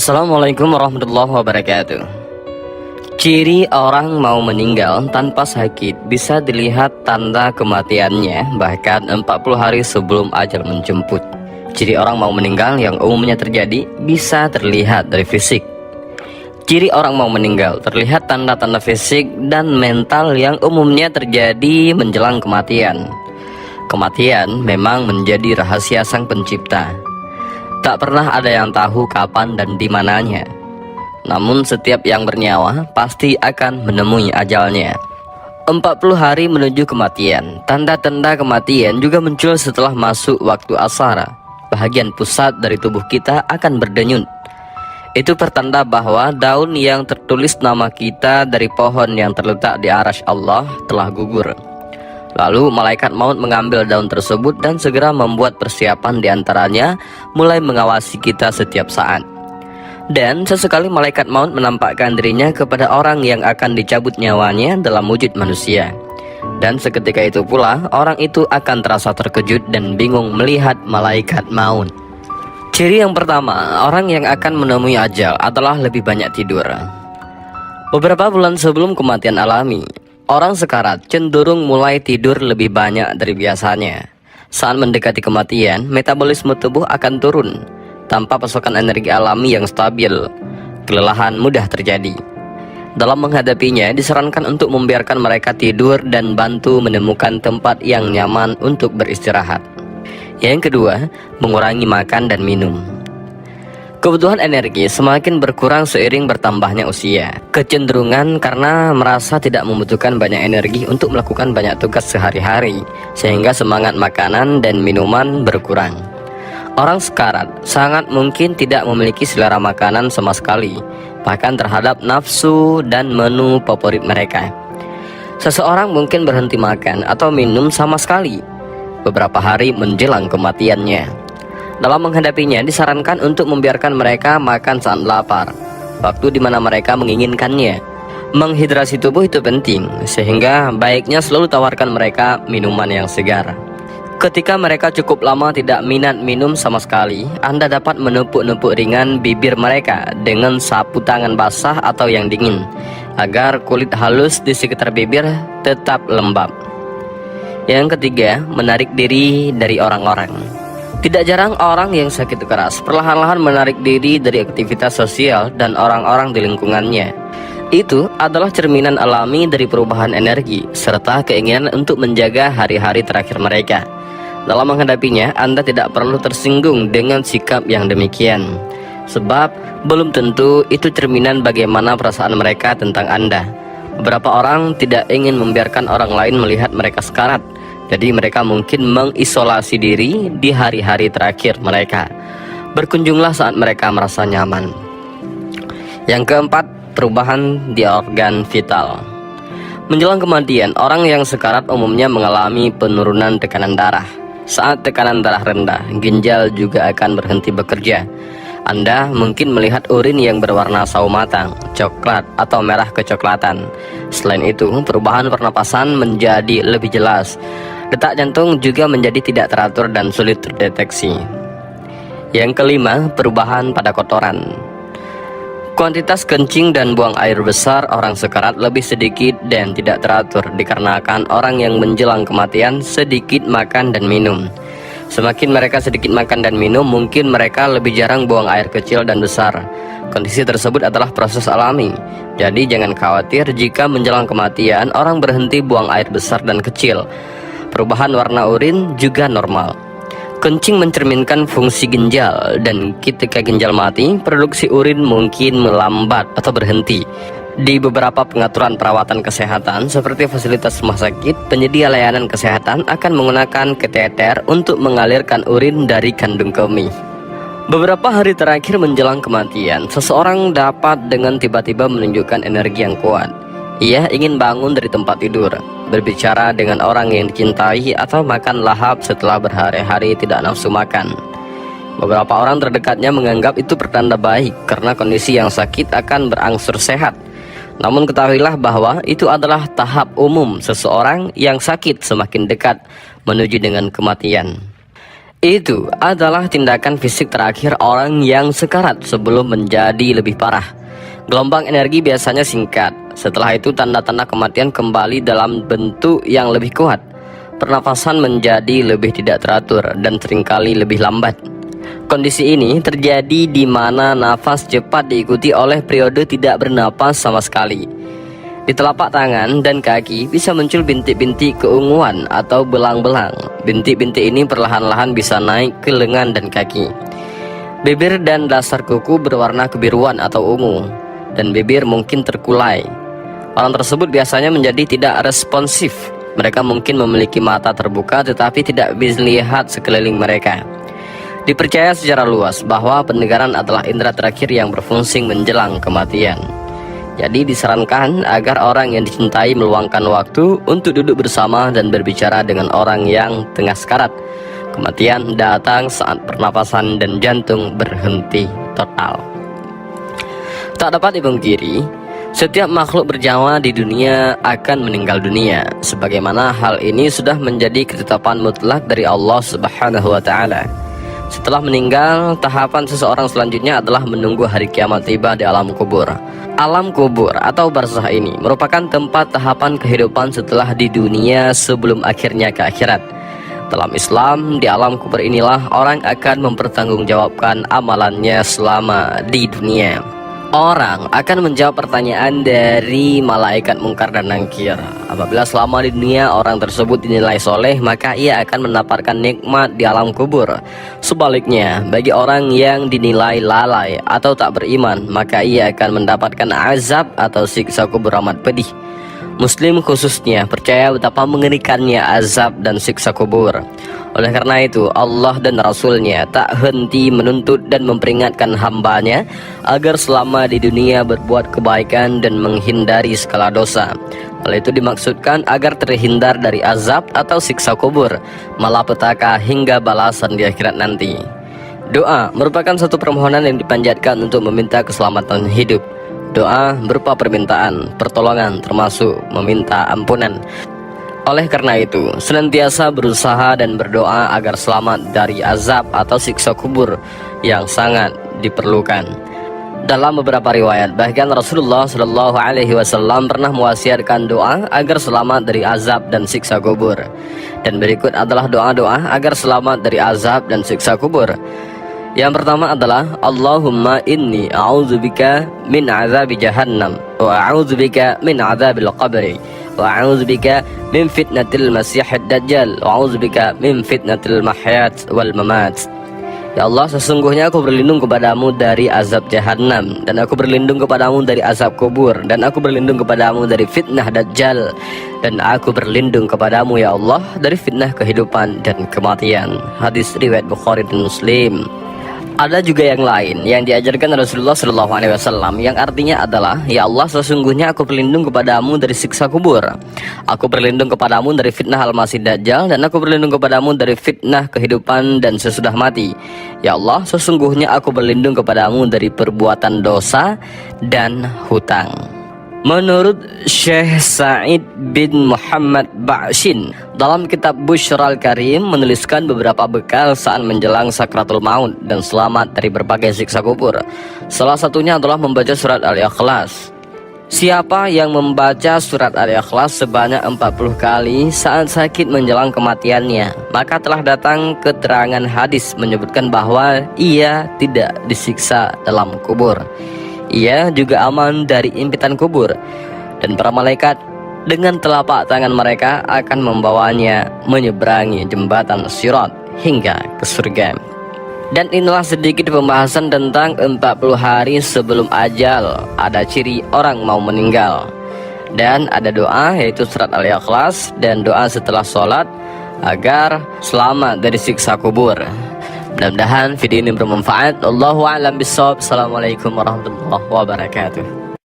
Assalamualaikum warahmatullahi wabarakatuh. Ciri orang mau meninggal tanpa sakit bisa dilihat tanda kematiannya bahkan 40 hari sebelum ajal menjemput. Ciri orang mau meninggal yang umumnya terjadi bisa terlihat dari fisik. Ciri orang mau meninggal terlihat tanda-tanda fisik dan mental yang umumnya terjadi menjelang kematian. Kematian memang menjadi rahasia Sang Pencipta. Tak pernah ada yang tahu kapan dan di mananya. Namun setiap yang bernyawa pasti akan menemui ajalnya. 40 hari menuju kematian. Tanda-tanda kematian juga muncul setelah masuk waktu asar. Bahagian pusat dari tubuh kita akan berdenyut. Itu pertanda bahwa daun yang tertulis nama kita dari pohon yang terletak di arasy Allah telah gugur. Lalu malaikat maut mengambil daun tersebut dan segera membuat persiapan diantaranya, mulai mengawasi kita setiap saat. Dan sesekali malaikat maut menampakkan dirinya kepada orang yang akan dicabut nyawanya dalam wujud manusia. Dan seketika itu pula orang itu akan terasa terkejut dan bingung melihat malaikat maut. Ciri yang pertama, orang yang akan menemui ajal adalah lebih banyak tidur. Beberapa bulan sebelum kematian alami, orang sekarat cenderung mulai tidur lebih banyak dari biasanya. Saat mendekati kematian, metabolisme tubuh akan turun. Tanpa pasokan energi alami yang stabil, kelelahan mudah terjadi. Dalam menghadapinya, disarankan untuk membiarkan mereka tidur dan bantu menemukan tempat yang nyaman untuk beristirahat. Yang kedua, mengurangi makan dan minum. Kebutuhan energi semakin berkurang seiring bertambahnya usia. Kecenderungan karena merasa tidak membutuhkan banyak energi untuk melakukan banyak tugas sehari-hari, sehingga semangat makanan dan minuman berkurang. Orang sekarat sangat mungkin tidak memiliki selera makanan sama sekali, bahkan terhadap nafsu dan menu favorit mereka. Seseorang mungkin berhenti makan atau minum sama sekali beberapa hari menjelang kematiannya. Dalam menghadapinya, disarankan untuk membiarkan mereka makan saat lapar, waktu di mana mereka menginginkannya. Menghidrasi tubuh itu penting, sehingga baiknya selalu tawarkan mereka minuman yang segar. Ketika mereka cukup lama tidak minat minum sama sekali, Anda dapat menepuk-nepuk ringan bibir mereka dengan sapu tangan basah atau yang dingin, agar kulit halus di sekitar bibir tetap lembab. Yang ketiga, menarik diri dari orang-orang. Tidak jarang orang yang sakit keras perlahan-lahan menarik diri dari aktivitas sosial dan orang-orang di lingkungannya. Itu adalah cerminan alami dari perubahan energi serta keinginan untuk menjaga hari-hari terakhir mereka. Dalam menghadapinya, Anda tidak perlu tersinggung dengan sikap yang demikian, sebab belum tentu itu cerminan bagaimana perasaan mereka tentang Anda. Beberapa orang tidak ingin membiarkan orang lain melihat mereka sekarat. Jadi mereka mungkin mengisolasi diri di hari-hari terakhir mereka. Berkunjunglah saat mereka merasa nyaman. Yang keempat, perubahan di organ vital. Menjelang kematian, orang yang sekarat umumnya mengalami penurunan tekanan darah. Saat tekanan darah rendah, ginjal juga akan berhenti bekerja. Anda mungkin melihat urin yang berwarna sawo matang, coklat atau merah kecoklatan. Selain itu, perubahan pernapasan menjadi lebih jelas. Detak jantung juga menjadi tidak teratur dan sulit terdeteksi. Yang kelima, perubahan pada kotoran. Kuantitas kencing dan buang air besar orang sekarat lebih sedikit dan tidak teratur dikarenakan orang yang menjelang kematian sedikit makan dan minum. Semakin mereka sedikit makan dan minum, mungkin mereka lebih jarang buang air kecil dan besar. Kondisi tersebut adalah proses alami. Jadi jangan khawatir jika menjelang kematian orang berhenti buang air besar dan kecil. Perubahan warna urin juga normal. Kencing mencerminkan fungsi ginjal, dan ketika ginjal mati, produksi urin mungkin melambat atau berhenti. Di beberapa pengaturan perawatan kesehatan seperti fasilitas rumah sakit, penyedia layanan kesehatan akan menggunakan kateter untuk mengalirkan urin dari kandung kemih. Beberapa hari terakhir menjelang kematian, seseorang dapat dengan tiba-tiba menunjukkan energi yang kuat. Ia ingin bangun dari tempat tidur, berbicara dengan orang yang dicintai, atau makan lahap setelah berhari-hari tidak nafsu makan. Beberapa orang terdekatnya menganggap itu pertanda baik karena kondisi yang sakit akan berangsur sehat. Namun ketahuilah bahwa itu adalah tahap umum seseorang yang sakit semakin dekat menuju dengan kematian. Itu adalah tindakan fisik terakhir orang yang sekarat sebelum menjadi lebih parah. Gelombang energi biasanya singkat. Setelah itu tanda-tanda kematian kembali dalam bentuk yang lebih kuat. Pernafasan menjadi lebih tidak teratur dan seringkali lebih lambat. Kondisi ini terjadi di mana nafas cepat diikuti oleh periode tidak bernapas sama sekali. Di telapak tangan dan kaki bisa muncul bintik-bintik keunguan atau belang-belang. Bintik-bintik ini perlahan-lahan bisa naik ke lengan dan kaki. Bibir dan dasar kuku berwarna kebiruan atau ungu, dan bibir mungkin terkulai. Orang tersebut biasanya menjadi tidak responsif. Mereka mungkin memiliki mata terbuka tetapi tidak bisa melihat sekeliling mereka. Dipercaya secara luas bahwa pendengaran adalah indera terakhir yang berfungsi menjelang kematian. Jadi disarankan agar orang yang dicintai meluangkan waktu untuk duduk bersama dan berbicara dengan orang yang tengah sekarat. Kematian datang saat pernapasan dan jantung berhenti total. Tak dapat dipungkiri, setiap makhluk bernyawa di dunia akan meninggal dunia. Sebagaimana hal ini sudah menjadi ketetapan mutlak dari Allah Subhanahu wa Ta'ala. Setelah meninggal, tahapan seseorang selanjutnya adalah menunggu hari kiamat tiba di alam kubur. Alam kubur atau barzakh ini merupakan tempat tahapan kehidupan setelah di dunia sebelum akhirnya ke akhirat. Dalam Islam, di alam kubur inilah orang akan mempertanggungjawabkan amalannya selama di dunia. Orang akan menjawab pertanyaan dari malaikat mungkar dan nakir. Apabila selama di dunia orang tersebut dinilai soleh, maka ia akan mendapatkan nikmat di alam kubur. Sebaliknya, bagi orang yang dinilai lalai atau tak beriman, maka ia akan mendapatkan azab atau siksa kubur amat pedih. Muslim khususnya percaya betapa mengerikannya azab dan siksa kubur. Oleh karena itu, Allah dan Rasulnya tak henti menuntut dan memperingatkan hambanya agar selama di dunia berbuat kebaikan dan menghindari segala dosa. Hal itu dimaksudkan agar terhindar dari azab atau siksa kubur, malapetaka hingga balasan di akhirat nanti. Doa merupakan satu permohonan yang dipanjatkan untuk meminta keselamatan hidup. Doa berupa permintaan, pertolongan, termasuk meminta ampunan. Oleh karena itu, senantiasa berusaha dan berdoa agar selamat dari azab atau siksa kubur yang sangat diperlukan. Dalam beberapa riwayat, bahkan Rasulullah SAW pernah mewasiatkan doa agar selamat dari azab dan siksa kubur. Dan berikut adalah doa-doa agar selamat dari azab dan siksa kubur. Yang pertama adalah Allahumma inni a'udzubika min azabi jahannam wa a'udzubika min azabil qabri wa a'udzubika min fitnatil masiihid dajjal wa a'udzubika min fitnatil mahyat wal mamat. Ya Allah, sesungguhnya aku berlindung kepadamu dari azab jahannam, dan aku berlindung kepadamu dari azab kubur, dan aku berlindung kepadamu dari fitnah dajjal, dan aku berlindung kepadamu ya Allah dari fitnah kehidupan dan kematian. Hadis riwayat Bukhari dan Muslim. Ada juga yang lain yang diajarkan Rasulullah SAW yang artinya adalah, ya Allah, sesungguhnya aku berlindung kepadamu dari siksa kubur, aku berlindung kepadamu dari fitnah al-masih dajjal, dan aku berlindung kepadamu dari fitnah kehidupan dan sesudah mati. Ya Allah, sesungguhnya aku berlindung kepadamu dari perbuatan dosa dan hutang. Menurut Syekh Sa'id bin Muhammad Ba'shin dalam kitab Busyral Karim menuliskan beberapa bekal saat menjelang sakratul maut dan selamat dari berbagai siksa kubur. Salah satunya adalah membaca surat Al-Ikhlas. Siapa yang membaca surat Al-Ikhlas sebanyak 40 kali saat sakit menjelang kematiannya, maka telah datang keterangan hadis menyebutkan bahwa ia tidak disiksa dalam kubur. Ia juga aman dari impitan kubur, dan para malaikat dengan telapak tangan mereka akan membawanya menyeberangi jembatan Sirat hingga ke surga. Dan inilah sedikit pembahasan tentang 40 hari sebelum ajal. Ada ciri orang mau meninggal, dan ada doa yaitu surat Al-Ikhlas dan doa setelah sholat agar selamat dari siksa kubur. Mudah-mudahan video ini bermanfaat. Allahu a'lam bishawab. Assalamualaikum warahmatullahi wabarakatuh.